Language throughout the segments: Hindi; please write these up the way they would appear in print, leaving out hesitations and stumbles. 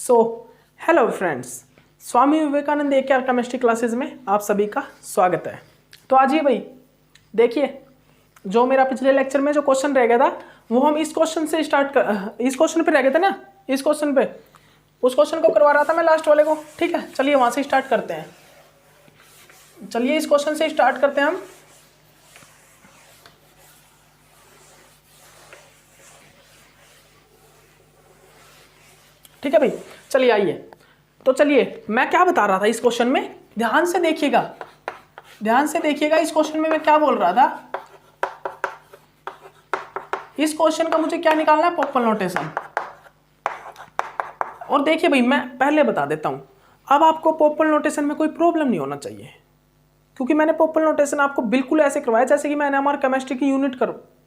So hello friends, Swami Vivekananda AKR chemistry classes में आप सभी का स्वागत है। तो आज ये भाई देखिए, जो मेरा पिछले लेक्चर में जो क्वेश्चन रह गया था वो हम इस क्वेश्चन से इस क्वेश्चन पे रह गए थे ना, इस क्वेश्चन पे उस क्वेश्चन को करवा रहा था मैं लास्ट वाले को। ठीक है, चलिए वहाँ से स्टार्ट करते हैं। चलिए इस क्वेश्चन से स्टार्ट करते हैं हम। ठीक है भाई, चलिए आइए। तो चलिए मैं क्या बता रहा था इस क्वेश्चन में, ध्यान से देखिएगा, ध्यान से देखिएगा। इस क्वेश्चन में मैं क्या बोल रहा था, इस क्वेश्चन का मुझे क्या निकालना है, पोपल नोटेशन। और देखिए भाई, मैं पहले बता देता हूं, अब आपको पोपल नोटेशन में कोई प्रॉब्लम नहीं होना चाहिए, क्योंकि मैंने पोपल नोटेशन आपको बिल्कुल ऐसे करवाया जैसे कि मैंने हमारे केमिस्ट्री की यूनिट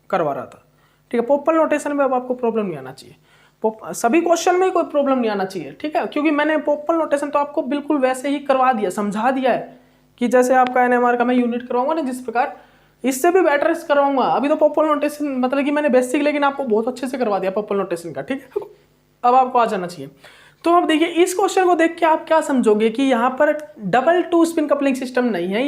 करवा रहा था। ठीक है, पोपल नोटेशन में अब आपको प्रॉब्लम नहीं आना चाहिए, सभी क्वेश्चन में कोई प्रॉब्लम नहीं आना चाहिए। ठीक है, क्योंकि मैंने पोपल नोटेशन तो आपको बिल्कुल वैसे ही करवा दिया, समझा दिया है कि जैसे आपका NMR का मैं यूनिट करवाऊंगा ना, जिस प्रकार, इससे भी बेटर करवाऊंगा। अभी तो पोपल नोटेशन मतलब कि मैंने बेसिक लेकिन आपको बहुत अच्छे से करवा दिया पोपल नोटेशन का। ठीक है, अब आपको आ जाना चाहिए। तो अब देखिए, इस क्वेश्चन को देख के आप क्या समझोगे कि यहाँ पर double two spin coupling system नहीं है,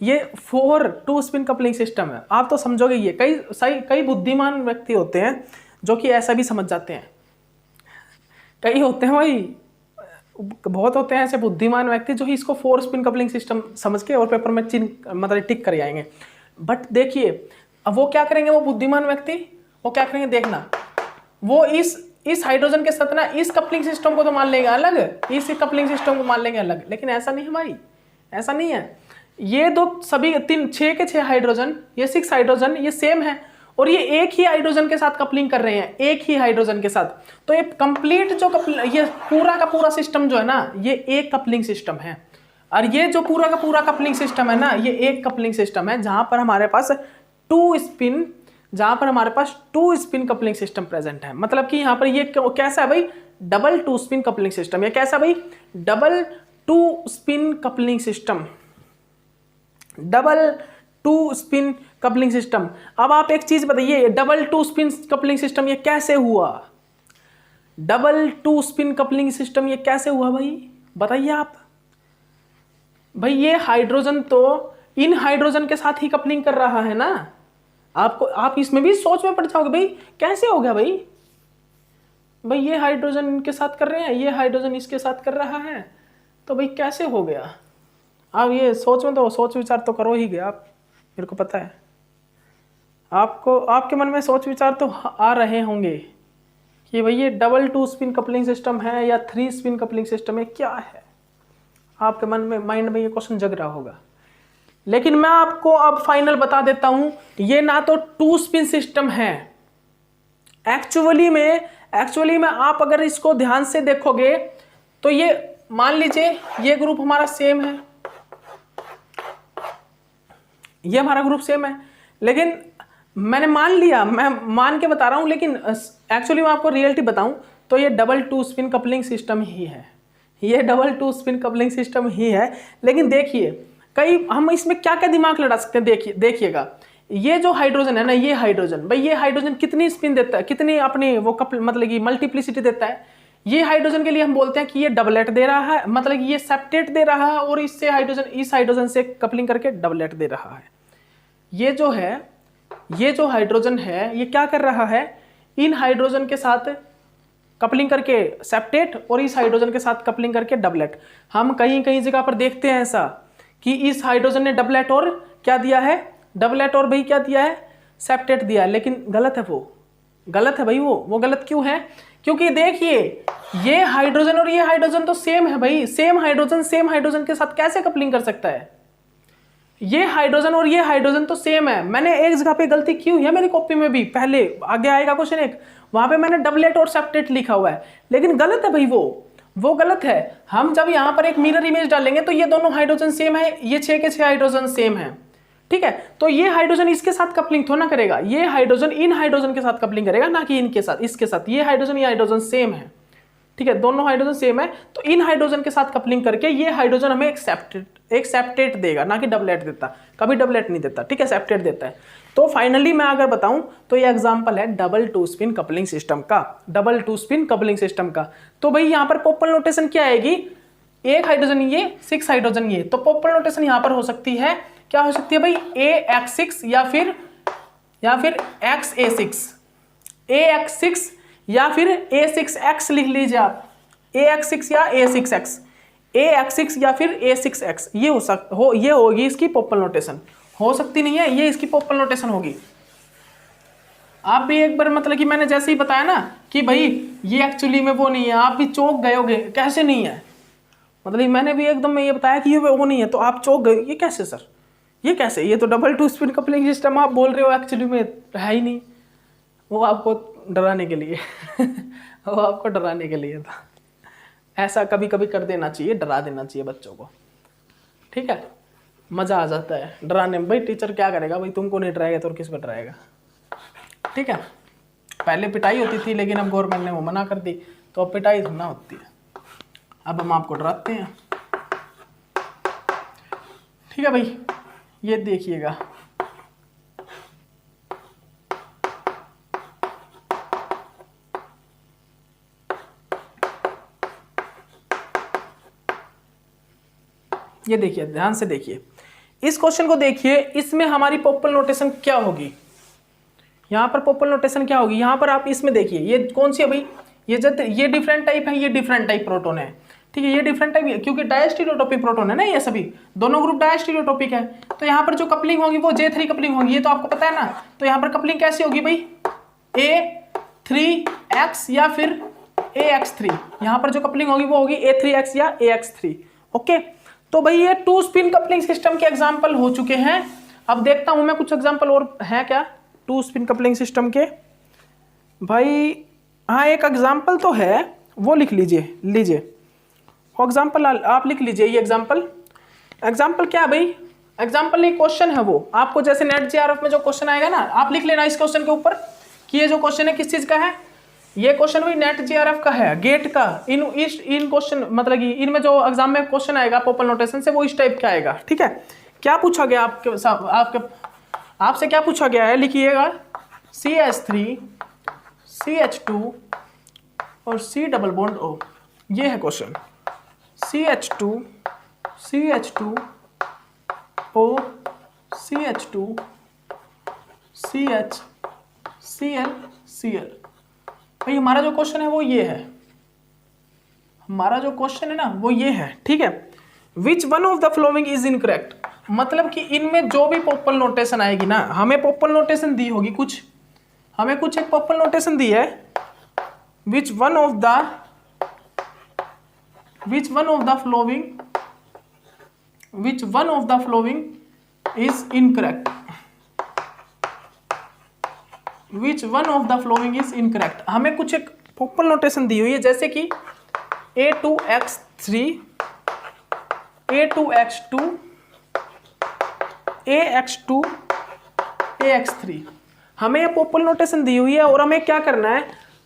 ये 4 टू स्पिन कपलिंग सिस्टम है। आप तो समझोगे ये कई बुद्धिमान व्यक्ति होते हैं जो कि ऐसा भी समझ जाते हैं। कई होते हैं भाई, बहुत होते हैं ऐसे बुद्धिमान व्यक्ति जो ही इसको 4 स्पिन कपलिंग सिस्टम समझ के और पेपर में मतलब टिक कर आएंगे। बट देखिए, अब वो क्या करेंगे, वो बुद्धिमान व्यक्ति वो क्या करेंगे, देखना, वो इस हाइड्रोजन के साथ ना इस कपलिंग सिस्टम को तो मान लेंगे अलग, इस कपलिंग सिस्टम को मान लेंगे अलग। लेकिन ऐसा नहीं है भाई, ऐसा नहीं है। ये दो सभी 6 के 6 हाइड्रोजन, ये 6 हाइड्रोजन, ये सेम है और ये एक ही हाइड्रोजन के साथ कपलिंग कर रहे हैं, एक ही हाइड्रोजन के साथ। तो ये कंप्लीट जो ये पूरा का पूरा सिस्टम जो है ना, ये एक कपलिंग सिस्टम है। और ये जो पूरा का पूरा कपलिंग सिस्टम है ना, ये एक कपलिंग सिस्टम है जहां पर हमारे पास two spin coupling system present है। मतलब कि यहाँ पर ये कैसा है भाई, double two spin coupling system. ये कैसा भाई, double two spin coupling system, double two spin coupling system. अब आप एक चीज बताइए, double two spin coupling system ये कैसे हुआ, double two spin coupling system ये कैसे हुआ भाई, बताइए आप। भाई ये हाइड्रोजन तो इन हाइड्रोजन के साथ ही कपलिंग कर रहा है ना। आप इसमें भी सोच में पड़ जाओगे, भाई कैसे हो गया भाई, ये हाइड्रोजन इनके साथ कर रहे हैं, ये हाइड्रोजन इसके साथ कर रहा है, तो भाई कैसे हो गया। आप ये सोच विचार तो करो ही गया आप, मेरे को पता है आपको, आपके मन में सोच विचार तो आ रहे होंगे कि भाई ये double two spin coupling system है या 3 स्पिन कपलिंग सिस्टम है, क्या है। आपके मन में, माइंड में ये क्वेश्चन जग रहा होगा। लेकिन मैं आपको अब फाइनल बता देता हूं, ये ना तो 2 स्पिन सिस्टम है। एक्चुअली में आप अगर इसको ध्यान से देखोगे तो ये मान लीजिए ये ग्रुप हमारा सेम है, ये हमारा ग्रुप सेम है, लेकिन मैंने मान लिया, मैं मान के बता रहा हूं, लेकिन एक्चुअली मैं आपको रियलिटी बताऊं तो ये double two spin coupling system ही है, ये double two spin coupling system ही है। लेकिन देखिए, हम इसमें क्या क्या दिमाग लड़ा सकते हैं, देखिएगा, ये जो हाइड्रोजन है ना, ये हाइड्रोजन, भाई ये हाइड्रोजन कितनी स्पिन देता है, कितनी अपनी वो मतलब कि मल्टीप्लिसिटी देता है। ये हाइड्रोजन के लिए हम बोलते हैं कि ये डबलेट दे रहा है, मतलब कि ये सेप्टेट दे रहा है और इस हाइड्रोजन से कपलिंग करके डबलेट दे रहा है। ये जो हाइड्रोजन है, ये क्या कर रहा है, इन हाइड्रोजन के साथ कपलिंग करके सेप्टेट और इस हाइड्रोजन के साथ कपलिंग करके डबलेट। हम कहीं जगह पर देखते हैं ऐसा कि इस हाइड्रोजन ने डबलेट और क्या दिया है, डबलेट और भाई क्या दिया है, सेप्टेट दिया है। लेकिन गलत है, वो गलत है भाई, वो गलत क्यों है, क्योंकि देखिए ये हाइड्रोजन और ये हाइड्रोजन तो सेम है भाई, सेम हाइड्रोजन के साथ कैसे कपलिंग कर सकता है। ये हाइड्रोजन और ये हाइड्रोजन तो सेम है। मैंने एक जगह पे गलती की हुई है मेरी कॉपी में भी, पहले आगे आएगा क्वेश्चन एक, वहां पे मैंने डबलेट और सेप्टेट लिखा हुआ है, लेकिन गलत है भाई, वो गलत है। हम जब यहाँ पर एक मिरर इमेज डालेंगे तो ये दोनों हाइड्रोजन सेम है, ये 6 के 6 हाइड्रोजन सेम है। ठीक है, तो ये हाइड्रोजन इसके साथ कपलिंग थोड़ा ना करेगा, ये हाइड्रोजन इन हाइड्रोजन के साथ कपलिंग करेगा, ना कि इनके साथ, इसके साथ। ये हाइड्रोजन सेम है, ठीक है, दोनों हाइड्रोजन सेम है, तो इन हाइड्रोजन के साथ कपलिंग करके ये हाइड्रोजन हमें एक सेप्टेट देगा, ना कि डबलेट देता, कभी डबलेट नहीं देता, ठीक है, सेप्टेट देता है। तो फाइनली मैं अगर बताऊं तो ये एग्जांपल है double two spin coupling system का, double two spin coupling system का। तो भाई यहाँ पर पोपल नोटेशन क्या आएगी, एक हाइड्रोजन ये, 6 हाइड्रोजन ये, तो पोपल नोटेशन यहाँ पर हो सकती है, क्या हो सकती है भाई, AX6 या फिर XA6, AX6 या फिर A6X लिख लीजिए आप, AX6 या A6X, AX6 या फिर A6X, ये होगी इसकी पोपल नोटेशन। हो सकती नहीं है, ये इसकी पोपल नोटेशन होगी। आप भी एक बार मतलब कि मैंने जैसे ही बताया ना कि भाई ये एक्चुअली में वो नहीं है, आप भी चौंक गए होगे, कैसे नहीं है, मतलब मैंने भी एकदम में ये बताया कि ये वो नहीं है, तो आप चौंक गए, ये कैसे सर, ये कैसे, ये तो double two spin coupling system आप बोल रहे हो, एक्चुअली में है ही नहीं। वो आपको डराने के लिए वो आपको डराने के लिए था। ऐसा कभी कभी कर देना चाहिए, डरा देना चाहिए बच्चों को, ठीक है, मज़ा आ जाता है डराने में। भाई टीचर क्या करेगा, भाई तुमको नहीं डराएगा तो और किस पर डराएगा, ठीक है। पहले पिटाई होती थी, लेकिन अब गवर्नमेंट ने वो मना कर दी, तो अब पिटाई ना होती है, अब हम आपको डराते हैं, ठीक है भाई। ये देखिएगा, ये देखिए, ध्यान से देखिए इस क्वेश्चन को, देखिए इसमें हमारी पोपल नोटेशन क्या होगी, यहाँ पर पोपल नोटेशन क्या होगी, यहाँ पर आप इसमें देखिए, ये कौन सी है भाई, ये डिफरेंट टाइप है, ये डिफरेंट टाइप प्रोटोन है, ठीक है, ये डिफरेंट टाइप है क्योंकि डायस्टीरियोटॉपिक प्रोटोन है ना, ये सभी दोनों ग्रुप डायस्टीरियोटॉपिक है। तो यहाँ पर जो कपलिंग होगी वो J3 कपलिंग होगी, ये तो आपको पता है ना। तो यहाँ पर कपलिंग कैसी होगी भाई, A3X या फिर AX3, यहाँ पर जो कपलिंग होगी वो होगी A3X या AX3, ओके। तो भाई ये टू स्पिन कपलिंग सिस्टम के एग्जाम्पल हो चुके हैं। अब देखता हूं मैं कुछ एग्जाम्पल और है क्या टू स्पिन कपलिंग सिस्टम के, भाई हाँ एक एग्जाम्पल तो है, वो लिख लीजिए वो एग्जाम्पल आप लिख लीजिए। ये एग्जाम्पल क्या है भाई, एग्जाम्पल नहीं क्वेश्चन है वो, आपको जैसे नेट JRF में जो क्वेश्चन आएगा ना, आप लिख लेना इस क्वेश्चन के ऊपर कि ये जो क्वेश्चन है किस चीज का है। ये क्वेश्चन भाई नेट JRF का है, गेट का। इन क्वेश्चन मतलब कि इनमें जो एग्जाम में क्वेश्चन आएगा पोपल नोटेशन से, वो इस टाइप का आएगा, ठीक है। क्या पूछा गया आपसे क्या पूछा गया है, लिखिएगा CH3 CH2 और C डबल बॉन्ड O, ये है question. CH2 CH2 O CH2 CH Cl Cl। भाई हमारा जो क्वेश्चन है वो ये है, हमारा जो क्वेश्चन है ना वो ये है, ठीक है। Which one of the following is incorrect, मतलब कि इनमें जो भी पोपल नोटेशन आएगी ना, हमें पोपल नोटेशन दी होगी कुछ, हमें कुछ एक पोपल नोटेशन दी है। Which one of the following is incorrect, Which one of the following is incorrect। हमें कुछ एक पोपल नोटेशन दी हुई है, जैसे कि A2X3 A2X2 AX2 AX3, हमें ये पोपल नोटेशन दी हुई है और हमें क्या करना है,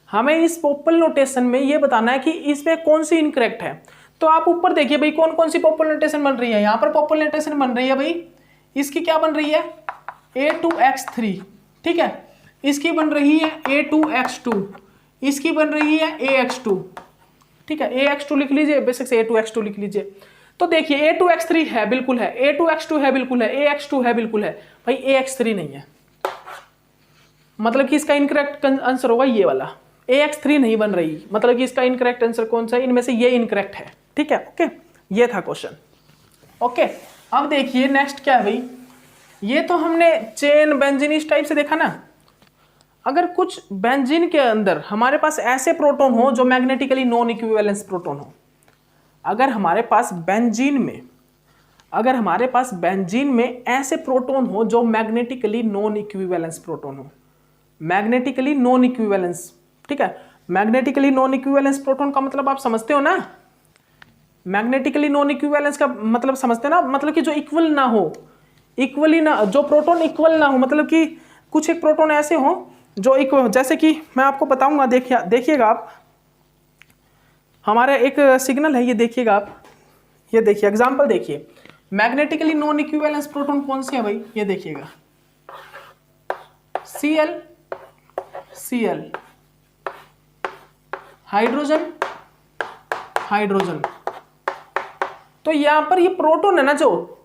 हमें इस पोपल नोटेशन में ये बताना है कि इसमें कौन सी इनकरेक्ट है। तो आप ऊपर देखिए भाई कौन कौन सी पोपल नोटेशन बन रही है। यहाँ पर पोपल नोटेशन बन रही है भाई, इसकी क्या बन रही है A2X3, ठीक है, इसकी बन रही है A2X2, इसकी बन रही है AX2, ठीक है, AX2 लिख लीजिए, बेसिक से A2X2 लिख लीजिए। तो देखिए A2X3 है बिल्कुल है, A2X2 है बिल्कुल है, AX2 है बिल्कुल है, भाई AX3 नहीं है, मतलब कि इसका इनकरेक्ट आंसर होगा ये वाला, AX3 नहीं बन रही, मतलब कि इसका इनकरेक्ट आंसर कौन सा है, इनमें से ये इनकरेक्ट है, ठीक है, ओके। ये था क्वेश्चन, ओके। अब देखिए नेक्स्ट क्या है भाई, ये तो हमने चेन बेंजीन इस टाइप से देखा ना। अगर कुछ बेंजीन के अंदर हमारे पास ऐसे प्रोटॉन हो जो मैग्नेटिकली नॉन इक्विवेलेंस प्रोटॉन हो, अगर हमारे पास बेंजीन में ऐसे प्रोटॉन हो जो मैग्नेटिकली नॉन इक्विवेलेंस प्रोटॉन हो, मैग्नेटिकली नॉन इक्विवेलेंस, ठीक है, मैग्नेटिकली नॉन इक्विवेलेंस प्रोटॉन का मतलब आप समझते हो ना, मैग्नेटिकली नॉन इक्विवेलेंस का मतलब समझते हैं ना, मतलब कि जो इक्वल ना हो, इक्वली ना, जो प्रोटॉन इक्वल ना हो, मतलब कि कुछ एक प्रोटॉन ऐसे हो जो इक्वल, जैसे कि मैं आपको बताऊंगा, देखिएगा आप, हमारा एक सिग्नल है, ये देखिएगा आप, ये देखिए एग्जांपल देखिए, मैग्नेटिकली नॉन इक्विवेलेंस प्रोटॉन कौन से है भाई, ये देखिएगा Cl Cl, हाइड्रोजन हाइड्रोजन। तो यहां पर ये प्रोटॉन है ना, जो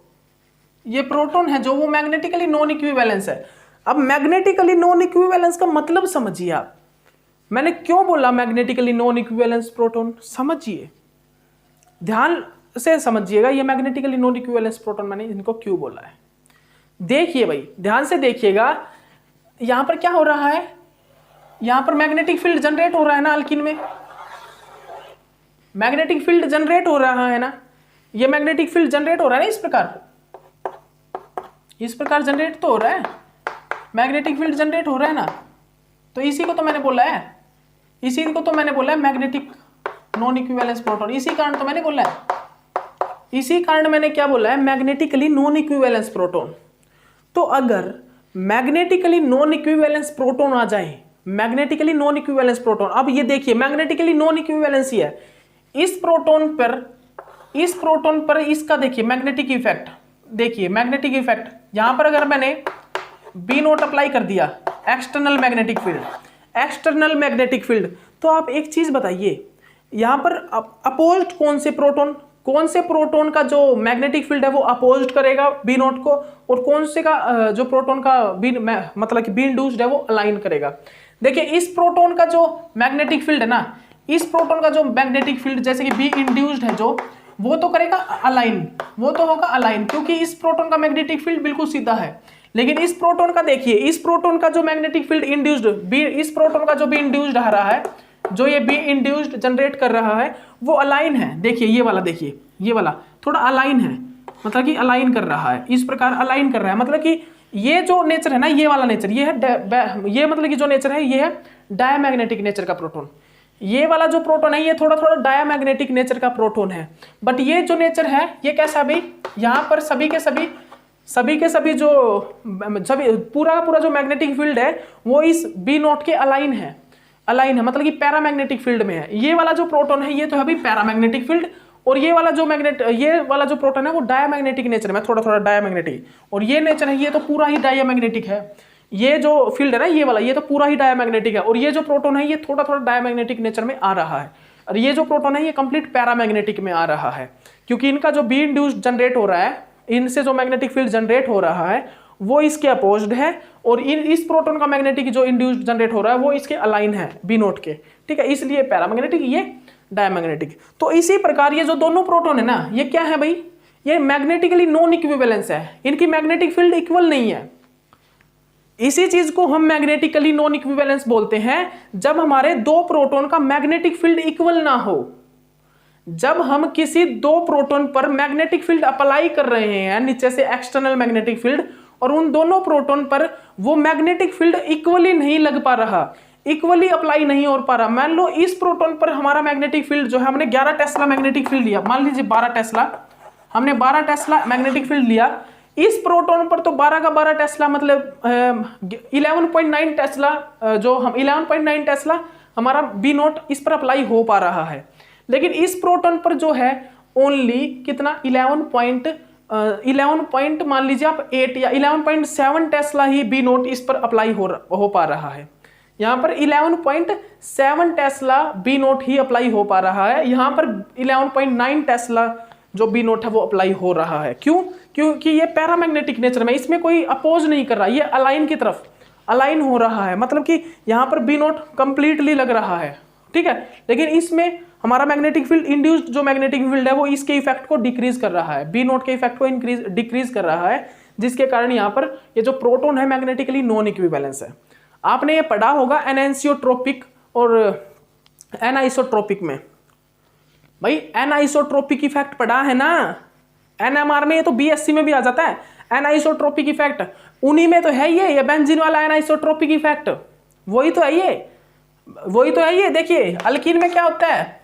ये प्रोटॉन है जो वो मैग्नेटिकली नॉन इक्विवेलेंस है। अब मैग्नेटिकली नॉन इक्विवेलेंस का मतलब समझिए आप, मैंने क्यों बोला मैग्नेटिकली नॉन इक्विवेलेंस प्रोटॉन, समझिए ध्यान से समझिएगा, ये मैग्नेटिकली नॉन इक्विवेलेंस प्रोटॉन मैंने इनको क्यों बोला है। देखिए भाई ध्यान से देखिएगा, यहां पर क्या हो रहा है, यहां पर मैग्नेटिक फील्ड जनरेट हो रहा है ना अल्कीन में, मैग्नेटिक फील्ड जनरेट हो रहा है ना, ये मैग्नेटिक फील्ड जनरेट हो रहा है ना, इस प्रकार जनरेट तो हो रहा है, मैग्नेटिक फील्ड जनरेट हो रहा है ना। तो इसी को तो मैंने बोला है, इसी को तो मैंने बोला है मैग्नेटिक नॉन इक्विवेलेंस प्रोटॉन, इसी कारण तो मैंने बोला है, इसी कारण मैंने क्या बोला है, मैग्नेटिकली नॉन इक्विवेलेंस प्रोटॉन। तो अगर मैग्नेटिकली नॉन इक्विवेलेंस प्रोटॉन आ जाए, मैग्नेटिकली नॉन इक्विवेलेंस प्रोटॉन, अब ये देखिए मैग्नेटिकली नॉन इक्विवेलेंस ही है, इस प्रोटॉन पर इसका देखिए मैग्नेटिक इफेक्ट, देखिए मैग्नेटिक इफेक्ट, यहां पर अगर मैंने बी नोट अप्लाई कर दिया, एक्सटर्नल मैग्नेटिक फील्ड, तो आप एक चीज बताइए, यहां पर अपोज्ड कौन से प्रोटॉन का जो मैग्नेटिक फील्ड है वो अपोज्ड करेगा बी नोट को, और कौन से का जो प्रोटॉन का मतलब कि बी इंड्यूस्ड है वो अलाइन करेगा। देखिए इस प्रोटॉन का जो मैग्नेटिक फील्ड है ना, इस प्रोटॉन का जो मैग्नेटिक फील्ड जैसे कि बी इंड्यूस्ड है जो, वो तो करेगा अलाइन, वो तो होगा अलाइन, क्योंकि इस प्रोटॉन का मैग्नेटिक फील्ड बिल्कुल सीधा है। लेकिन इस प्रोटॉन का देखिए, इस प्रोटॉन का जो मैग्नेटिक फील्ड इंड्यूस्ड इस प्रोटॉन का जो बी इंड्यूस्ड आ रहा है, जो ये बी इंड्यूस्ड जनरेट कर रहा है वो अलाइन है। देखिए ये वाला, देखिए ये वाला थोड़ा अलाइन है, मतलब कि अलाइन कर रहा है, इस प्रकार अलाइन कर रहा है, मतलब कि ये जो नेचर है ना, ये वाला नेचर, ये है ये मतलब कि जो नेचर है ये है डायमैग्नेटिक नेचर का प्रोटॉन। ये वाला जो प्रोटॉन है ये थोड़ा थोड़ा डायमैग्नेटिक नेचर का प्रोटॉन है, बट ये जो नेचर है ये कैसा भाई, यहाँ पर सभी के सभी जो पूरा जो मैग्नेटिक फील्ड है वो इस बी नोट के अलाइन है, मतलब कि पैरामैग्नेटिक फील्ड में है। ये वाला जो प्रोटॉन है ये तो है भाई पैरामैग्नेटिक फील्ड, और ये वाला जो प्रोटॉन है वो डायमैग्नेटिक नेचर में, थोड़ा थोड़ा डायमैग्नेटिक, और ये नेचर है ये तो पूरा ही डायमैग्नेटिक है। ये जो फील्ड है ना ये वाला, ये तो पूरा ही डायमैग्नेटिक है, और ये जो प्रोटॉन है ये थोड़ा थोड़ा डायमैग्नेटिक नेचर में आ रहा है, और ये जो प्रोटॉन है ये कंप्लीट पैरामैग्नेटिक में आ रहा है, क्योंकि इनका जो बी इंड्यूस्ड जनरेट हो रहा है, इनसे जो मैग्नेटिक फील्ड जनरेट हो रहा है वो इसके अपोज्ड है, और इस प्रोटॉन का मैग्नेटिक जो इंड्यूस्ड जनरेट हो रहा है वो इसके अलाइन है बी नोट के, ठीक है, इसलिए पैरामैग्नेटिक, ये डायमैग्नेटिक। तो इसी प्रकार ये जो दोनों प्रोटॉन है ना, ये क्या है भाई, ये मैग्नेटिकली नॉन इक्विवेलेंस है, इनकी मैग्नेटिक फील्ड इक्वल नहीं है। इसी चीज को हम मैग्नेटिकली नॉन इक्विवेलेंस बोलते हैं जब हमारे दो प्रोटॉन का मैग्नेटिक फील्ड इक्वल ना हो। जब हम किसी दो प्रोटॉन पर मैग्नेटिक फील्ड अप्लाई कर रहे हैं नीचे से एक्सटर्नल मैग्नेटिक फील्ड, और उन दोनों प्रोटॉन पर वो मैग्नेटिक फील्ड इक्वली नहीं लग पा रहा, इक्वली अप्लाई नहीं हो पा रहा। मान लो इस प्रोटॉन पर हमारा मैग्नेटिक फील्ड जो है, हमने 11 टेस्ला मैग्नेटिक फील्ड लिया, मान लीजिए 12 टेस्ला, हमने 12 टेस्ला मैग्नेटिक फील्ड लिया, इस प्रोटॉन पर तो 12 का 12 टेस्ला मतलब 11.9 टेस्ला, जो हम 11.9 टेस्ला हमारा बी नोट इस पर अप्लाई हो पा रहा है। लेकिन इस प्रोटॉन पर जो है ओनली कितना 11 पॉइंट मान लीजिए आप 8 या 11.7 टेस्ला ही बी नोट इस पर अप्लाई हो पा रहा है। यहाँ पर 11.7 टेस्ला बी नोट ही अप्लाई हो पा रहा है, यहाँ पर 11.9 टेस्ला जो बी नोट है वो अप्लाई हो रहा है। क्यों? क्योंकि ये पैरामैग्नेटिक नेचर में, इसमें कोई अपोज नहीं कर रहा, ये अलाइन की तरफ अलाइन हो रहा है, मतलब कि यहाँ पर बी नोट कंप्लीटली लग रहा है, ठीक है। लेकिन इसमें हमारा मैग्नेटिक फील्ड इंड्यूस्ड जो मैग्नेटिक फील्ड है वो इसके इफेक्ट को डिक्रीज कर रहा है, बी नोट के इफेक्ट को डिक्रीज कर रहा है, जिसके कारण यहाँ पर ये जो प्रोटॉन है मैग्नेटिकली नॉन इक्विवेलेंस है। आपने ये पढ़ा होगा एनएंसियोट्रोपिक और एनाइसोट्रोपिक में, भाई एनाइसोट्रोपिक इफेक्ट पढ़ा है ना एनएमआर में, ये तो बीएससी में भी आ जाता है एनाइसोट्रोपिक इफेक्ट, उन्हीं में तो है ये बेंजीन वाला एनाइसोट्रोपिक इफेक्ट, वही तो है ये। देखिए अल्कीन में क्या होता है,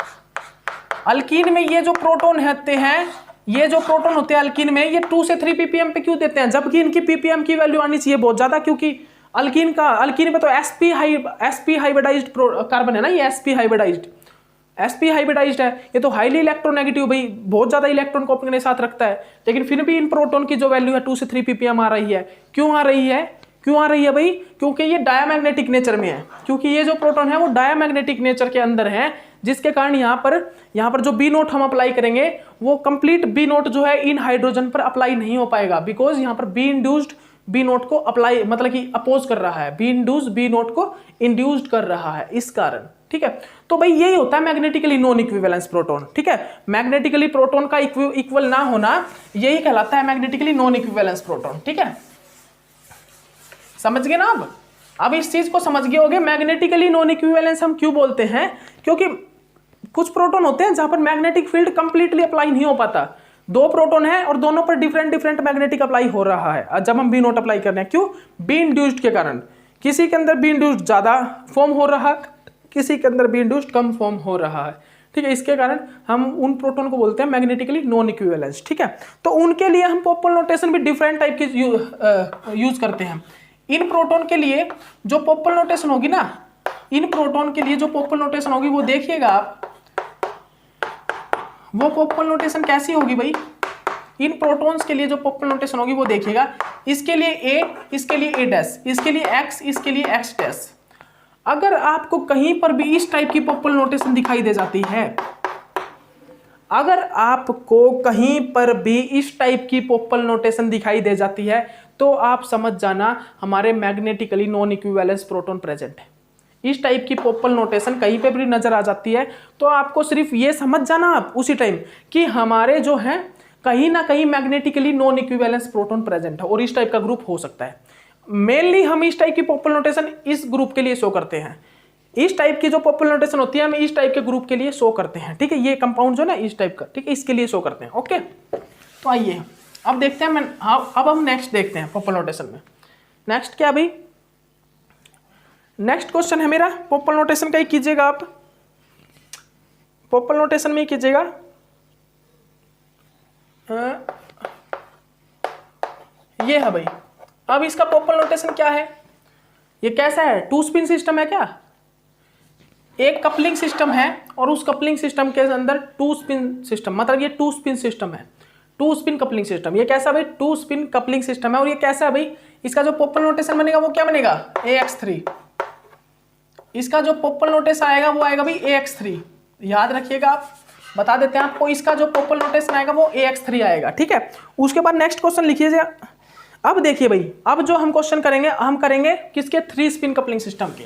अल्कीन में ये जो प्रोटॉन होते हैं, ये जो प्रोटॉन होते हैं अल्कीन में, ये 2 से 3 ppm पे क्यों देते हैं, जबकि इनकी ppm की वैल्यू आनी चाहिए बहुत ज्यादा, क्योंकि अल्कीन में तो sp हाइब्रिडाइज्ड कार्बन है ना, ये sp sp हाइब्रिडाइज्ड है, ये तो हाईली इलेक्ट्रोनेगेटिव भाई, बहुत ज्यादा इलेक्ट्रॉन को अपने साथ रखता है, लेकिन फिर भी इन प्रोटॉन की जो वैल्यू है 2 से 3 ppm आ रही है। क्यों आ रही है? क्यों आ रही है भाई? क्योंकि ये डायामैग्नेटिक नेचर में है, क्योंकि ये जो प्रोटॉन है वो डायामैग्नेटिक नेचर के अंदर है, जिसके कारण यहाँ पर जो बी नोट हम अप्लाई करेंगे वो कंप्लीट बी नोट जो है इन हाइड्रोजन पर अप्लाई नहीं हो पाएगा, बिकॉज यहाँ पर बी इंड्यूस्ड बी नोट को अप्लाई मतलब कि अपोज कर रहा है, बी इंड्यूस्ड बी नोट को इंड्यूस्ड कर रहा है, इस कारण। ठीक है, तो भाई यही होता है मैग्नेटिकली नॉन इक्विवेलेंस प्रोटॉन। ठीक है, मैग्नेटिकली प्रोटॉन का इक्वल ना होना यही कहलाता है मैग्नेटिकली नॉन इक्विवेलेंस प्रोटॉन। ठीक है, समझ गए ना? अब इस चीज को समझ गए होगे मैग्नेटिकली नॉन इक्विवेलेंस हम क्यों बोलते हैं, क्योंकि कुछ प्रोटॉन होते हैं जहां पर मैग्नेटिक फील्ड कंप्लीटली अप्लाई नहीं हो पाता। दो प्रोटॉन है और दोनों पर डिफरेंट मैग्नेटिक अप्लाई हो रहा है जब हम बी नोट अप्लाई कर रहे हैं। क्यों? बी इंड्यूस्ड के कारण। किसी के अंदर बी इंड्यूस्ड ज्यादा फॉर्म हो रहा है, किसी के अंदर बी इंड्यूस्ड कम फॉर्म हो रहा है। ठीक है, इसके कारण हम उन प्रोटॉन को बोलते हैं मैग्नेटिकली नॉन इक्विवेलेंस। ठीक है, तो उनके लिए हम पोपल नोटेशन भी डिफरेंट टाइप की यूज करते हैं। इन प्रोटॉन के लिए जो पोपल नोटेशन होगी ना, इन प्रोटॉन के लिए जो पोपल नोटेशन होगी वो देखिएगा आप, वो पोपल नोटेशन कैसी होगी भाई? इन प्रोटॉन्स के लिए जो पोपल नोटेशन होगी वो देखिएगा, इसके लिए ए, इसके लिए ए डैश, इसके लिए एक्स, इसके लिए एक्स डैश। अगर आपको कहीं पर भी इस टाइप की पोपल नोटेशन दिखाई दे जाती है, अगर आपको कहीं पर भी इस टाइप की पोपल नोटेशन दिखाई दे जाती है तो आप समझ जाना हमारे magnetically non equivalence proton present है। इस टाइप की पोपल नोटेशन कहीं पे भी नजर आ जाती है तो आपको सिर्फ ये समझ जाना आप उसी टाइम कि हमारे जो है कहीं ना कहीं magnetically non equivalence proton present है और इस टाइप का ग्रुप हो सकता है। मेनली हम इस टाइप की पोपल नोटेशन इस ग्रुप के लिए शो करते हैं। इस टाइप की जो पोपल नोटेशन होती है हम इस टाइप के ग्रुप के लिए शो करते हैं। ठीक है, ये कंपाउंड जो ना इस टाइप का, ठीक है, इसके लिए शो करते हैं। ओके, तो आइए अब देखते हैं अब हम नेक्स्ट देखते हैं पोपल नोटेशन में। नेक्स्ट क्या भाई? नेक्स्ट क्वेश्चन है मेरा पोपल नोटेशन का ही कीजिएगा आप, पोपल नोटेशन में ही कीजिएगा। ये है भाई, अब इसका पोपल नोटेशन क्या है? ये कैसा है? 2 स्पिन सिस्टम है क्या? एक कपलिंग सिस्टम है और उस कपलिंग सिस्टम के अंदर 2 स्पिन सिस्टम, मतलब ये 2 स्पिन सिस्टम है, 2 स्पिन कपलिंग सिस्टम। ये कैसा भाई? 2 स्पिन कपलिंग सिस्टम है। और ये कैसा है भाई? इसका जो पोपल नोटेशन बनेगा वो क्या बनेगा? AX3। इसका जो पोपल नोटेशन आएगा वो आएगा भाई AX3। याद रखिएगा, आप बता देते हैं आपको, इसका जो पोपल नोटेशन आएगा वो AX3 आएगा। ठीक है, उसके बाद नेक्स्ट क्वेश्चन लिखिए। अब देखिए भाई, अब जो हम क्वेश्चन करेंगे हम करेंगे किसके? 3 स्पिन कपलिंग सिस्टम के।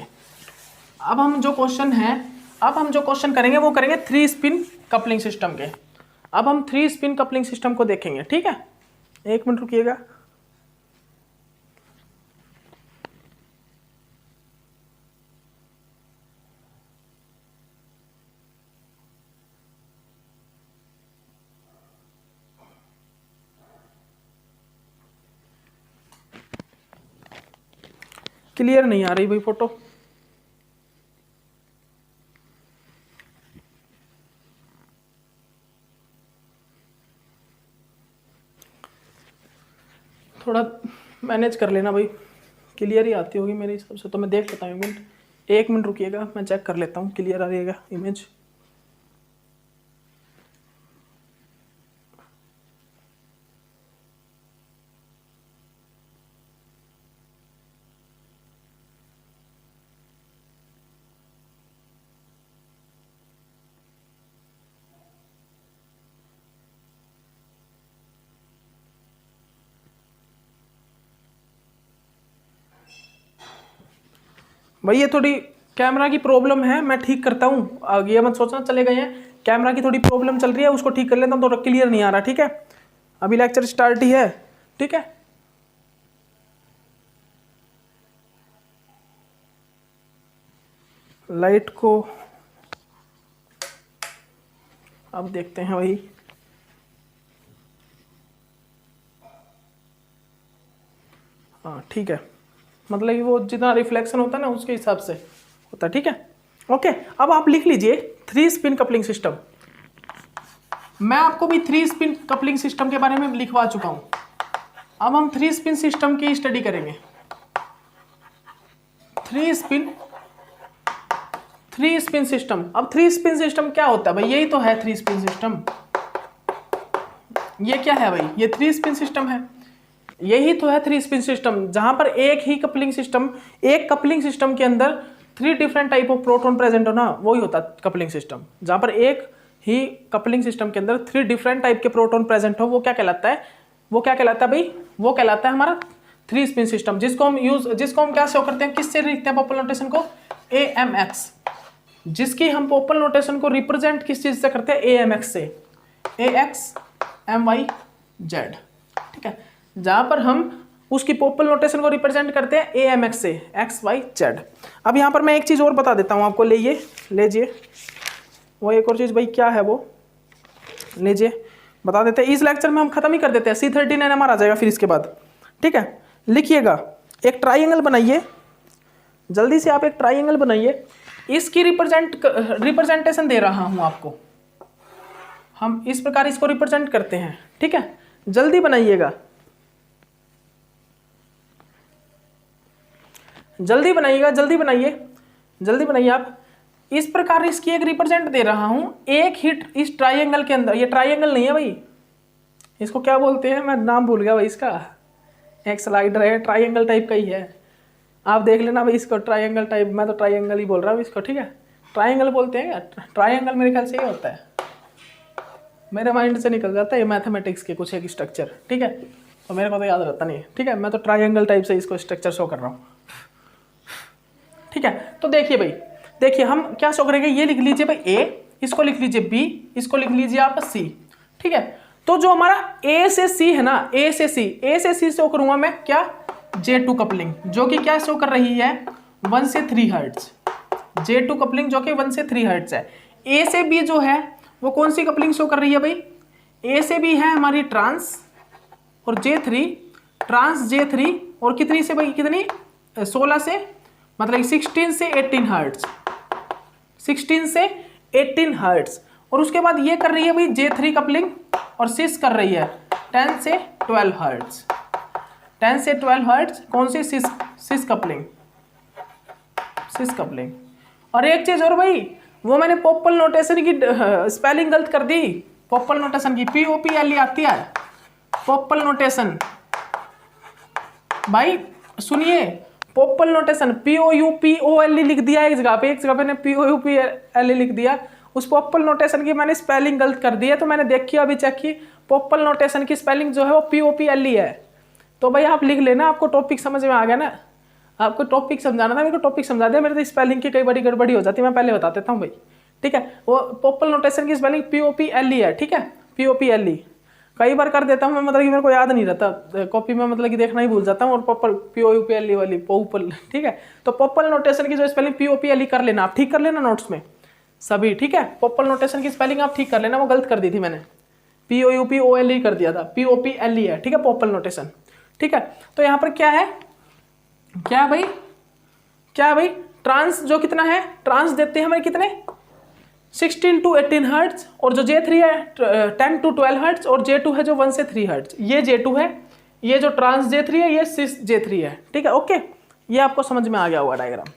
अब हम जो क्वेश्चन करेंगे वो करेंगे 3 स्पिन कपलिंग सिस्टम के। अब हम 3 स्पिन कपलिंग सिस्टम को देखेंगे। ठीक है, 1 मिनट रुकिएगा। क्लियर नहीं आ रही भाई फोटो? थोड़ा मैनेज कर लेना भाई, क्लियर ही आती होगी मेरे हिसाब से, तो मैं देख लेता हूँ। 1 मिनट रुकिएगा, मैं चेक कर लेता हूँ क्लियर आ रही है इमेज। भाई ये थोड़ी कैमरा की प्रॉब्लम है, मैं ठीक करता हूँ, ये मत सोचना चले गए हैं। कैमरा की थोड़ी प्रॉब्लम चल रही है, उसको ठीक कर लेता हूँ, थोड़ा क्लियर नहीं आ रहा। ठीक है, अभी लेक्चर स्टार्ट ही है। ठीक है, लाइट को अब देखते हैं भाई। हाँ ठीक है, मतलब कि वो जितना रिफ्लेक्शन होता है ना उसके हिसाब से होता है। ठीक है, ओके। अब आप लिख लीजिए 3 स्पिन कपलिंग सिस्टम। मैं आपको भी 3 स्पिन कपलिंग सिस्टम के बारे में लिखवा चुका हूं। अब हम 3 स्पिन सिस्टम की स्टडी करेंगे। 3 3 स्पिन सिस्टम। अब 3 स्पिन सिस्टम क्या होता है भाई? यही तो है 3 स्पिन सिस्टम। ये क्या है भाई? ये 3 स्पिन सिस्टम है। यही तो है 3 स्पिन सिस्टम, जहां पर एक कपलिंग सिस्टम के अंदर 3 different type of proton present हो ना, वही होता है कपलिंग सिस्टम। जहां पर एक ही कपलिंग सिस्टम के अंदर 3 डिफरेंट टाइप के प्रोटॉन प्रेजेंट हो, वो क्या कहलाता है? वो क्या कहलाता है भाई? वो कहलाता है हमारा 3 स्पिन सिस्टम, जिसको हम क्या शो करते हैं? किससे लिखते हैं पोपल नोटेशन को? AMX। जिसकी हम पोपल नोटेशन को रिप्रेजेंट किस चीज से करते हैं? AMX से। AXMYZ, ठीक है। जहां पर हम उसकी पोपल नोटेशन को रिप्रेजेंट करते हैं AMX से, XYZ। अब यहां पर मैं एक चीज और बता देता हूं आपको, लीजिए वो एक और चीज भाई क्या है वो, लीजिए बता देते हैं। इस लेक्चर में हम खत्म ही कर देते हैं, C13 NMR आ जाएगा फिर इसके बाद, ठीक है। लिखिएगा, एक ट्राइंगल बनाइए, जल्दी से आप एक ट्राइंगल बनाइए। इसकी रिप्रेजेंटेशन दे रहा हूं आपको, हम इस प्रकार इसको रिप्रेजेंट करते हैं, ठीक है। जल्दी बनाइएगा, जल्दी बनाइए आप। इस प्रकार इसकी एक रिप्रेजेंट दे रहा हूं, एक हिट इस ट्राइंगल के अंदर। ये ट्राइंगल नहीं है भाई, इसको क्या बोलते हैं? मैं नाम भूल गया भाई इसका। एक स्लाइडर है, ट्राइंगल टाइप का ही है, आप देख लेना भाई इसको। ट्राइंगल टाइप, मैं तो ट्राइंगल ही बोल रहा हूँ इसको, ठीक है। ट्राइंगल बोलते हैं क्या? ट्राइंगल मेरे ख्याल से ये होता है, मेरे माइंड से निकल जाता है ये मैथमेटिक्स के कुछ एक स्ट्रक्चर, ठीक है। तो मेरे को तो याद रहता नहीं, ठीक है। मैं तो ट्राइंगल टाइप से इसको स्ट्रक्चर शो कर रहा हूँ, ठीक है। तो देखिए भाई, देखिए हम क्या शो करेंगे? ये लिख लीजिए भाई A, इसको लिख लीजिए B, इसको लिख लीजिए आप C, ठीक है। तो जो हमारा A से C है ना, A से C शो करूंगा मैं क्या? J2 कपलिंग, जो कि क्या शो कर रही है? 1 से 3 हर्ट्ज। J2 कपलिंग जो कि 1 से 3 हर्ट्ज है। A से B जो है वो कौन सी कपलिंग शो कर रही है भाई? A से B है हमारी ट्रांस, और J3 ट्रांस J3, और कितनी से भाई? कितनी? 16 से, मतलब 16 से 18 हर्ट्ज, 16 से 18 हर्ट्ज। और उसके बाद ये कर रही है भाई J3 कपलिंग, और सिस कर रही है 10 से 12 हर्ट्ज, 10 से 12 हर्ट्ज। कौन सी? सिस कपलिंग। और एक चीज और भाई, वो मैंने पोपल नोटेशन की स्पेलिंग गलत कर दी। पोपल नोटेशन की POPLE आती है पोपल नोटेशन, भाई सुनिए, पोपल नोटेशन POUPOLE लिख दिया एक जगह पे मैंने POUPLE लिख दिया। उस पोपल नोटेशन की मैंने स्पेलिंग गलत कर दी है, तो मैंने देखी, अभी चेक की, पोपल नोटेशन की स्पेलिंग जो है वो POPLE है। तो भाई आप लिख लेना, आपको टॉपिक समझ में आ गया ना। आपको टॉपिक समझाना था, मेरे को टॉपिक समझा दिया। मेरे तो स्पेलिंग की कई बार गड़बड़ी हो जाती है, मैं पहले बता देता हूँ भाई, ठीक है। वो पोपल नोटेशन की स्पेलिंग POPLE है, ठीक है, POPLE। कई बार कर देता हूँ मैं, मतलब कि मेरे को याद नहीं रहता कॉपी में, मतलब कि देखना ही भूल जाता हूँ। और पोपल POPLE वाली पोपल, ठीक है। तो पोपल नोटेशन की जो स्पेलिंग POPLE कर लेना, आप ठीक कर लेना नोट्स में सभी, ठीक है। पोपल नोटेशन की स्पेलिंग आप ठीक कर लेना, वो गलत कर दी थी मैंने, POUPOLE कर दिया था, POPLE है, ठीक है, पोपल नोटेशन, ठीक है। तो यहाँ पर क्या है भाई? ट्रांस जो कितना है? ट्रांस देते हैं हमें कितने? 16 to 18 हर्ट्ज, और जो J3 है 10 to 12 हर्ट्ज, और J2 है जो 1 से 3 हर्ट्ज। ये J2 है, ये जो ट्रांस J3 है ये सिस J3 है, ठीक है, ओके। ये आपको समझ में आ गया होगा डायग्राम।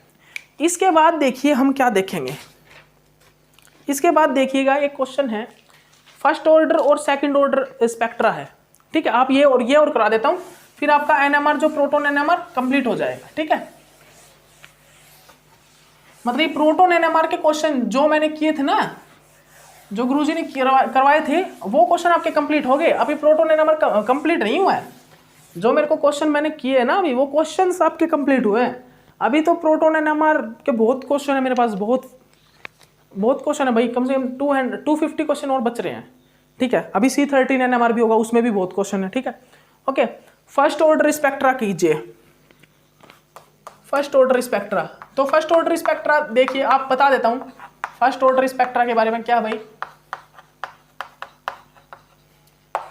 इसके बाद देखिए हम क्या देखेंगे। इसके बाद देखिएगा, एक क्वेश्चन है, फर्स्ट ऑर्डर और सेकंड ऑर्डर स्पेक्ट्रा है, ठीक है। आप ये और करा देता हूं, फिर आपका NMR जो प्रोटोन NMR कंप्लीट हो जाएगा, ठीक है। मतलब ये प्रोटोन NMR के क्वेश्चन जो मैंने किए थे ना, जो गुरुजी ने करवाए थे, वो क्वेश्चन आपके कंप्लीट हो गए। अभी प्रोटोन NMR कंप्लीट नहीं हुआ है। जो मेरे को क्वेश्चन मैंने किए ना अभी, वो क्वेश्चंस आपके कंप्लीट हुए हैं। अभी तो प्रोटोन NMR के बहुत क्वेश्चन है मेरे पास, बहुत क्वेश्चन है भाई, कम से कम 250 क्वेश्चन और बच रहे हैं, ठीक है। अभी C13 NMR भी होगा, उसमें भी बहुत क्वेश्चन है, ठीक है, ओके। फर्स्ट ऑर्डर स्पेक्ट्रा कीजिए, फर्स्ट ऑर्डर स्पेक्ट्रा। तो फर्स्ट ऑर्डर स्पेक्ट्रा देखिए, आप बता देता हूं फर्स्ट ऑर्डर स्पेक्ट्रा के बारे में। क्या भाई?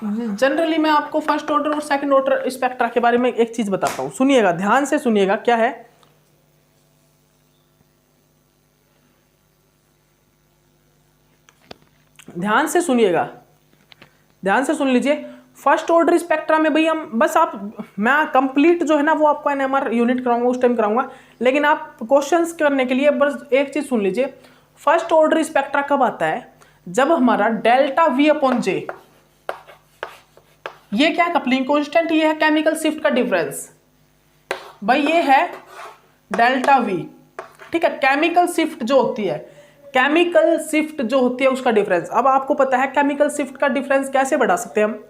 जनरली मैं आपको फर्स्ट ऑर्डर और सेकंड ऑर्डर स्पेक्ट्रा के बारे में एक चीज बताता हूं, सुनिएगा, ध्यान से सुनिएगा। क्या है? ध्यान से सुनिएगा, ध्यान से सुन लीजिए। फर्स्ट ऑर्डर स्पेक्ट्रा में भाई हम बस मैं कंप्लीट जो है ना वो आपको एनएमआर यूनिट कराऊंगा, उस टाइम कराऊंगा, लेकिन आप क्वेश्चंस करने के लिए बस एक चीज सुन लीजिए। फर्स्ट ऑर्डर स्पेक्ट्रा कब आता है? जब हमारा डेल्टा वी अपॉन जे, ये क्या कपलिंग कांस्टेंट, ये है केमिकल शिफ्ट का डिफरेंस भाई, ये है डेल्टा वी, ठीक है। केमिकल शिफ्ट जो होती है, केमिकल शिफ्ट जो होती है उसका डिफरेंस। अब आपको पता है केमिकल शिफ्ट का डिफरेंस कैसे बढ़ा सकते हैं हम?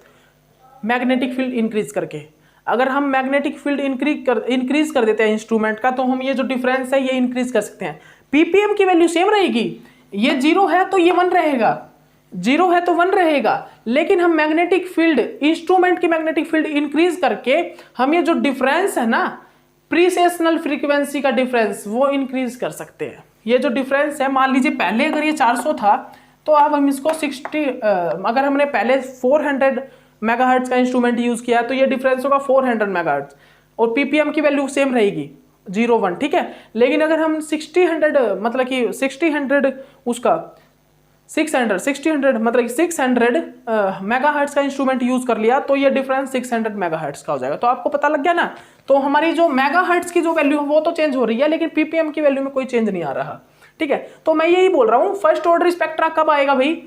मैग्नेटिक फील्ड इंक्रीज करके। अगर हम मैग्नेटिक फील्ड इंक्रीज कर देते हैं इंस्ट्रूमेंट का, तो हम ये जो डिफरेंस है ये इंक्रीज कर सकते हैं। पीपीएम की वैल्यू सेम रहेगी, ये 0 है तो ये 1 रहेगा, 0 है तो 1 रहेगा, लेकिन हम मैग्नेटिक फील्ड, इंस्ट्रूमेंट की मैग्नेटिक फील्ड इंक्रीज करके हम ये जो डिफरेंस है ना, प्रीसेशनल फ्रीक्वेंसी का डिफरेंस, वो इंक्रीज कर सकते हैं। ये जो डिफरेंस है, मान लीजिए पहले अगर ये 400 था तो अब हम इसको 60, अगर हमने पहले 400 मेगाहर्ट्ज का इंस्ट्रूमेंट यूज किया तो ये डिफरेंस होगा 400 मेगाहर्ट्ज, और पीपीएम की वैल्यू सेम रहेगी 0 1, ठीक है। लेकिन अगर हम 60 मतलब कि 60 उसका 600 मतलब 600 मेगाहर्ट्ज का इंस्ट्रूमेंट यूज कर लिया तो ये डिफरेंस 600 मेगाहर्ट्ज का हो जाएगा। तो आपको पता लग गया ना। तो हमारी जो मेगाहर्ट्ज की जो वैल्यू है वो तो चेंज हो रही है, लेकिन पीपीएम की वैल्यू में कोई चेंज नहीं आ रहा, ठीक है। तो मैं यही बोल रहा हूं, फर्स्ट ऑर्डर स्पेक्ट्रा कब आएगा भाई?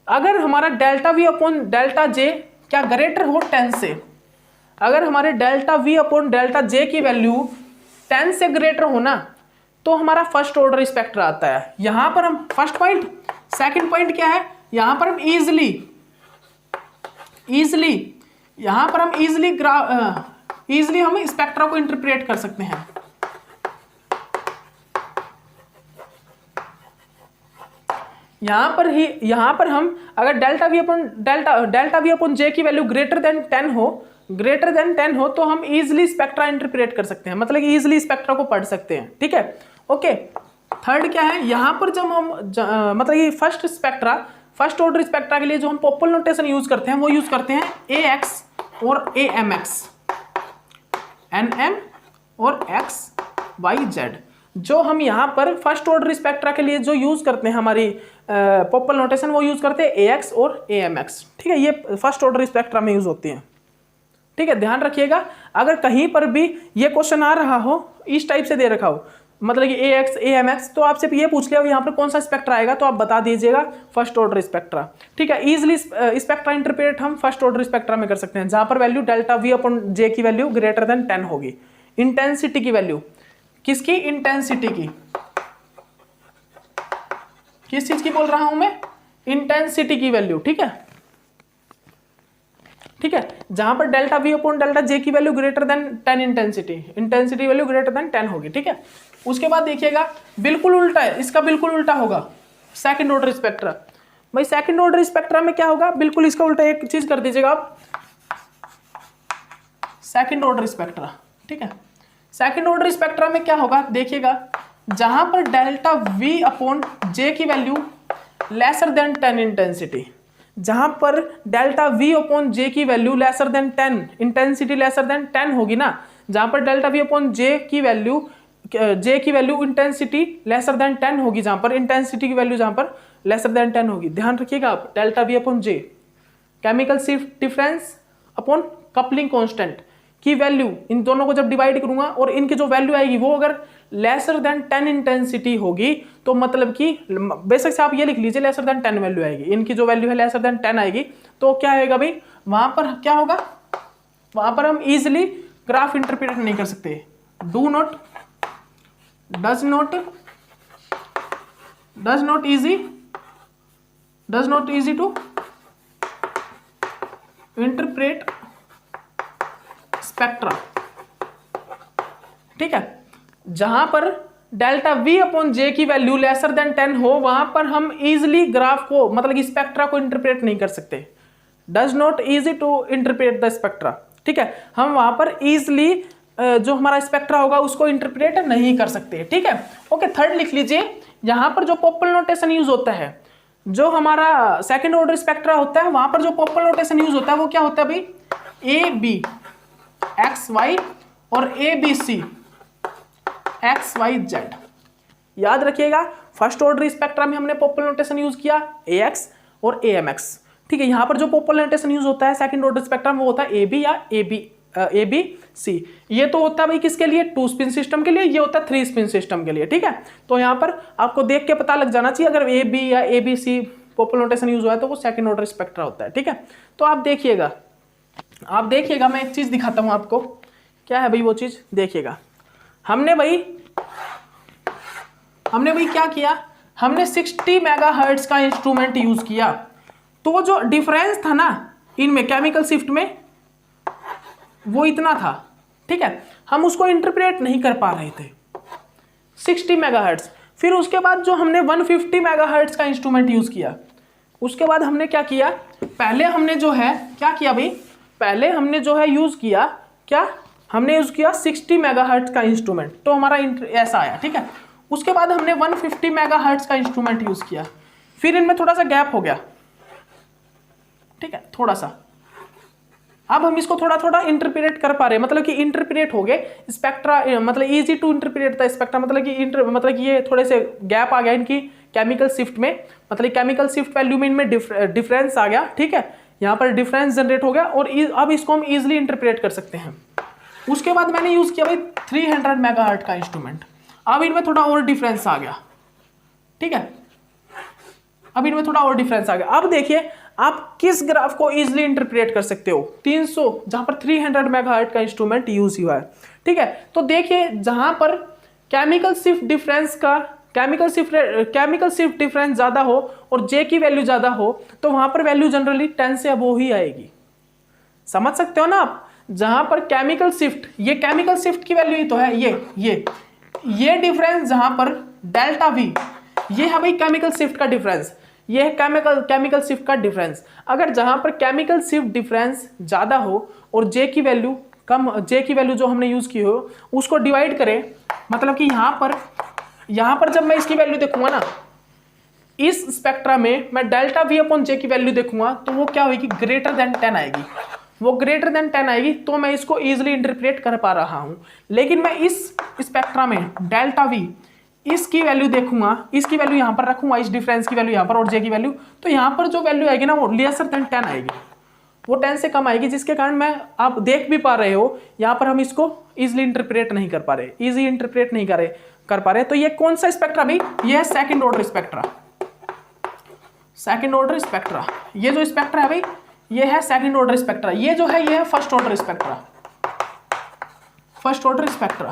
अगर हमारा डेल्टा वी अपॉन डेल्टा जे क्या ग्रेटर हो 10 से। अगर हमारे delta v upon delta J की वैल्यू 10 से ग्रेटर हो ना, तो हमारा फर्स्ट ऑर्डर स्पेक्ट्रा आता है। यहां पर हम फर्स्ट पॉइंट, सेकंड पॉइंट क्या है, यहां पर हम इजीली हम स्पेक्ट्रा को इंटरप्रेट कर सकते हैं। यहां पर हम अगर डेल्टा वी अपॉन जे की वैल्यू ग्रेटर देन 10 हो तो हम इजीली स्पेक्ट्रा इंटरप्रेट कर सकते हैं, मतलब इजीली स्पेक्ट्रा को पढ़ सकते हैं, ठीक है। ओके, थर्ड क्या है, यहां पर जब हम मतलब ये फर्स्ट ऑर्डर स्पेक्ट्रा के लिए जो हम पोपल नोटेशन यूज करते हैं वो यूज करते हैं AX और AMX, NM और XYZ। जो हम यहां पर फर्स्ट ऑर्डर स्पेक्ट्रा के लिए जो यूज करते हैं हमारी पोपल नोटेशन, वो यूज करते हैं AX और AMX, ठीक है। ये फर्स्ट ऑर्डर स्पेक्ट्रा में यूज होती हैं, ठीक है। ध्यान रखिएगा, अगर कहीं पर भी ये क्वेश्चन आ रहा हो, इस टाइप से दे रखा हो, मतलब कि AX AMX, तो आपसे ये पूछ लिया यहाँ पर कौन सा स्पेक्ट्रा आएगा, तो आप बता दीजिएगा फर्स्ट ऑर्डर स्पेक्ट्रा, ठीक है। इजीली स्पेक्ट्रा इंटरप्रेट हम फर्स्ट ऑर्डर स्पेक्ट्रा में कर सकते हैं, जहां पर वैल्यू डेल्टा वी अपॉन जे की वैल्यू ग्रेटर देन 10 होगी। इंटेंसिटी की वैल्यू, किसकी? इंटेंसिटी की, किस चीज की बोल रहा हूं मैं? इंटेंसिटी की वैल्यू, ठीक है, ठीक है। जहां पर delta v upon delta J की value greater than 10, intensity value greater than 10 होगी, ठीक है। उसके बाद देखिएगा बिल्कुल उल्टा है, इसका बिल्कुल उल्टा होगा सेकंड ऑर्डर स्पेक्ट्रा। भाई सेकंड ऑर्डर स्पेक्ट्रा में क्या होगा? बिल्कुल इसका उल्टा एक चीज कर दीजिएगा आप, सेकंड ऑर्डर स्पेक्ट्रा, ठीक है। सेकंड ऑर्डर स्पेक्ट्रा में क्या होगा देखिएगा, जहां पर डेल्टा वी अपॉन जे की वैल्यू लेसर देन 10 इंटेंसिटी, जहां पर डेल्टा वी अपॉन जे की value lesser than 10, intensity lesser than 10 होगी ना, जहां पर डेल्टा वी अपॉन जे की वैल्यू इंटेंसिटी लेसर देन 10 होगी, जहां पर इंटेंसिटी की वैल्यू जहां पर लेसर देन 10 होगी। ध्यान रखिएगा आप, delta v upon J chemical shift difference upon coupling constant की वैल्यू, इन दोनों को जब डिवाइड करूंगा और इनकी जो वैल्यू आएगी वो अगर लेसर देन 10 इंटेंसिटी होगी, तो मतलब कि बेशक से आप ये लिख लीजिए लेसर देन 10 वैल्यू आएगी, इनकी जो वैल्यू है लेसर देन 10 आएगी, तो क्या आएगा भाई, वहां पर क्या होगा, वहां पर हम इजिली ग्राफ इंटरप्रेट नहीं कर सकते। Does not easy to interpret spectra, ठीक है। जहां पर डेल्टा वी अपॉन जे की वैल्यू लेसर देन 10 हो, वहां पर हम इजिली ग्राफ को, मतलब कि स्पेक्ट्रा को इंटरप्रेट नहीं कर सकते। Does not easy to interpret the spectra, ठीक है। हम वहां पर इजिली जो हमारा स्पेक्ट्रा होगा उसको इंटरप्रेट नहीं कर सकते, ठीक है। ओके, थर्ड लिख लीजिए, यहां पर जो पोपल नोटेशन यूज होता है, जो हमारा सेकंड ऑर्डर स्पेक्ट्रा होता है, वहां पर जो पोपल नोटेशन यूज होता है वो क्या होता है भाई, AB XY और ABC XYZ। याद रखिएगा, फर्स्ट ऑर्डर स्पेक्ट्रा में हमने पोपल नोटेशन यूज किया AX और AMX, ठीक है, यहाँ पर जो पोपल नोटेशन यूज होता है सेकंड ऑर्डर स्पेक्ट्रम वो होता है ए बी या ए बी सी। ये तो होता है भाई किसके लिए, 2 स्पिन सिस्टम के लिए, ये होता है 3 स्पिन सिस्टम के लिए। ठीक है, तो यहाँ पर आपको देख के पता लग जाना चाहिए, अगर ए बी या A B C Pople notation use हुआ है तो वो सेकंड ऑर्डर स्पेक्ट्रा होता है। ठीक है, तो आप देखिएगा मैं एक चीज दिखाता हूं आपको, क्या है भाई वो चीज, देखिएगा। हमने भाई क्या किया, हमने 60 मेगाहर्ट्ज का इंस्ट्रूमेंट यूज किया, तो वो जो डिफरेंस था ना इनमें केमिकल शिफ्ट में वो इतना था। ठीक है, हम उसको इंटरप्रेट नहीं कर पा रहे थे 60 मेगाहर्ट्ज। फिर उसके बाद जो हमने 150 मेगाहर्ट्ज का इंस्ट्रूमेंट यूज किया, उसके बाद हमने क्या किया, पहले हमने जो है क्या किया भाई, पहले हमने जो है यूज किया, क्या हमने यूज किया 60 मेगाहर्ट्ज का इंस्ट्रूमेंट, तो हमारा ऐसा आया। ठीक है, उसके बाद हमने 150 मेगाहर्ट्ज का इंस्ट्रूमेंट यूज किया, फिर इनमें थोड़ा सा गैप हो गया। ठीक है, थोड़ा सा, अब हम इसको थोड़ा थोड़ा इंटरप्रेट कर पा रहे हैं, मतलब कि इंटरप्रेट हो गए स्पेक्ट्रा, मतलब इजी टू इंटरप्रेट था स्पेक्ट्रा, मतलब कि ये थोड़े से गैप आ गया इनकी केमिकल शिफ्ट में, मतलब केमिकल शिफ्ट वैल्यू में इनमें डिफरेंस आ गया। ठीक है, यहाँ पर डिफरेंस जनरेट हो गया और अब इसको हम इजिली इंटरप्रेट कर सकते हैं। उसके बाद मैंने यूज किया भाई 300 मेगाहर्ट्ज का इंस्ट्रूमेंट, अब इनमें थोड़ा और डिफरेंस आ गया। ठीक है, अब इनमें थोड़ा और डिफरेंस आ गया। अब देखिए आप किस ग्राफ को इजिली इंटरप्रेट कर सकते हो, 300 जहां पर 300 मेगाहर्ट्ज का इंस्ट्रूमेंट यूज हुआ है। ठीक है, तो देखिए जहां पर केमिकल शिफ्ट डिफरेंस ज्यादा हो और जे की वैल्यू ज्यादा हो, तो वहां पर वैल्यू जनरली 10 से अबव ही आएगी। समझ सकते हो ना आप, जहां पर केमिकल शिफ्ट, ये केमिकल शिफ्ट की वैल्यू ही तो है, ये डिफरेंस जहां पर डेल्टा वी, ये है भाई केमिकल शिफ्ट का डिफरेंस, ये है केमिकल शिफ्ट का डिफरेंस। अगर जहां पर केमिकल शिफ्ट डिफरेंस ज्यादा हो और जे की वैल्यू कम, जे की वैल्यू जो हमने यूज की हो उसको डिवाइड करें, मतलब कि यहां पर जब मैं इसकी वैल्यू देखूंगा ना, इस स्पेक्ट्रा में मैं डेल्टा वी अपॉन जे की वैल्यू देखूंगा तो वो क्या होगी, ग्रेटर देन 10 आएगी, वो ग्रेटर देन 10 आएगी, तो मैं इसको इजिली इंटरप्रेट कर पा रहा हूं। लेकिन मैं इस स्पेक्ट्रा में डेल्टा वी इसकी वैल्यू देखूंगा, इसकी वैल्यू यहां पर रखूंगा, इस डिफरेंस की वैल्यू यहां पर और जे की वैल्यू, तो यहां पर जो वैल्यू आएगी ना वो लेसर देन 10 आएगी, वो 10 से कम आएगी, जिसके कारण मैं, आप देख भी पा रहे हो यहां पर हम इसको इजिली इंटरप्रेट नहीं कर पा रहे, कर पा रहे। तो ये कौन सा स्पेक्ट्रा भाई, ये है second order spectra, second order spectra. ये जो स्पेक्ट्रा है भाई ये है सेकंड ऑर्डर स्पेक्ट्रा, ये जो है ये है first order spectra, first order spectra.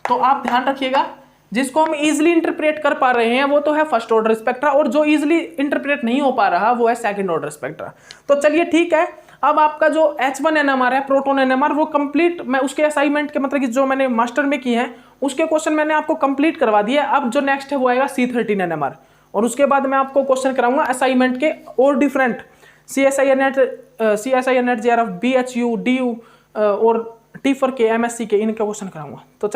तो आप ध्यान रखिएगा, जिसको हम इजिली इंटरप्रेट कर पा रहे हैं वो तो है फर्स्ट ऑर्डर स्पेक्ट्रा, और जो इजिली इंटरप्रेट नहीं हो पा रहा वो है सेकंड ऑर्डर स्पेक्ट्रा। तो चलिए ठीक है, अब आपका जो H1 NMR है, प्रोटॉन NMR, वो कंप्लीट, मैं उसके असाइनमेंट के, मतलब कि जो मैंने मास्टर में किए हैं उसके क्वेश्चन मैंने आपको कंप्लीट करवा दिए। अब जो नेक्स्ट है वो आएगा C13 NMR, और उसके बाद मैं आपको क्वेश्चन कराऊंगा असाइनमेंट के और different CSIR NET JRF BHU DU और T4 के MSc के, इनका क्वेश्चन कराऊंगा। तो